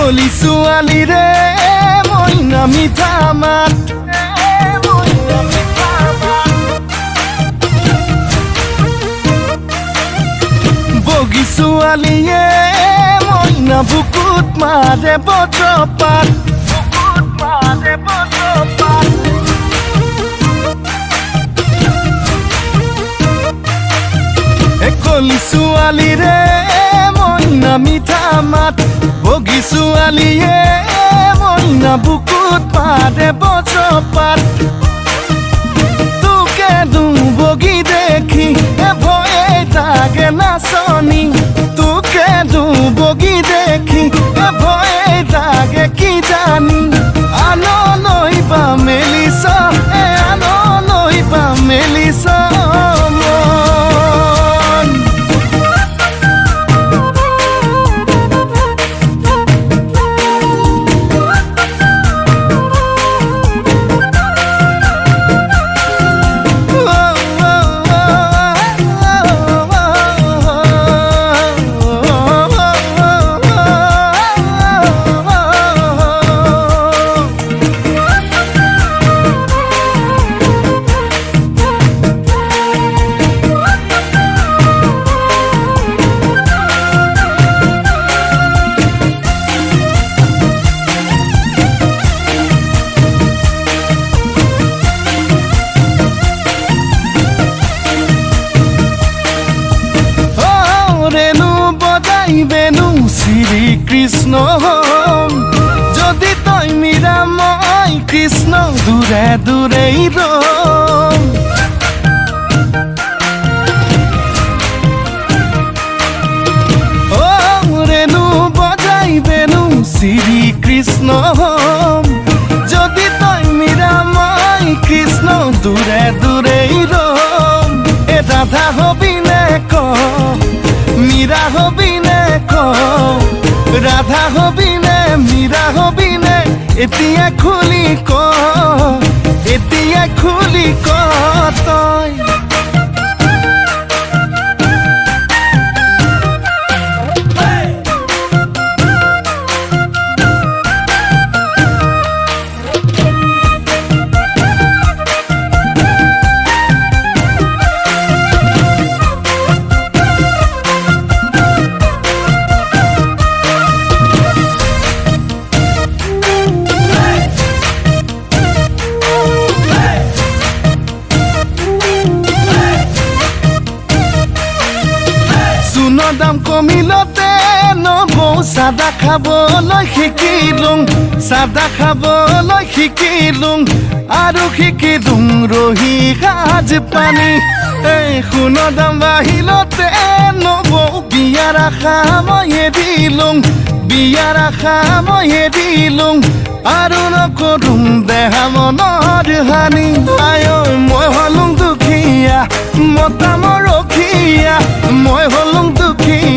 কলি ছোৱালী ৰে মইনা মিঠা মাত বগী ছোৱালীয়ে মইনা বুকুত মাৰে বজ্ৰপাত কলি ছোৱালী ৰে মইনা মিঠা মাত বগী ছোৱালীয়ে মইনা বুকুত মাৰে বজ্ৰপাত তোকে বগী দেখি ভয়ে লাগে নাচনি তোকে বগী দেখি ভয়ে লাগে কি জানি আনলৈ বা মেলিছ আনলৈ বা মেলিছ বেনু শ্রী কৃষ্ণ যদি তই মীরা মই কৃষ্ণ দূরে দূরেই রম ও রেণু বজাই বেনু শ্রী কৃষ্ণ যদি তই মীরা মই কৃষ্ণ দূরে দূরেই রম এ রাধা হবি নে ক মীরা হবি নে ক রাধা হবি নে মীরা হবি নে এতিয়া খুলি ক তই দাম কমিলতে নবৌ চাদা খাবলৈ শিকিলোঁ চাদা খাবলৈ শিকিলোঁ আৰু শিকিলোঁ ৰহি সাজ পানী এই সোণৰ দাম বাঢ়িলতে নবৌ বিয়াৰ আশা মই এৰিলোঁ বিয়াৰ আশা মই এৰিলোঁ আৰু নকৰোঁ দেহা মনৰ হানি আই মই হলোঁ দুখীয়া মতা মোৰ ৰখীয়া মই হলোঁ দুখীয়া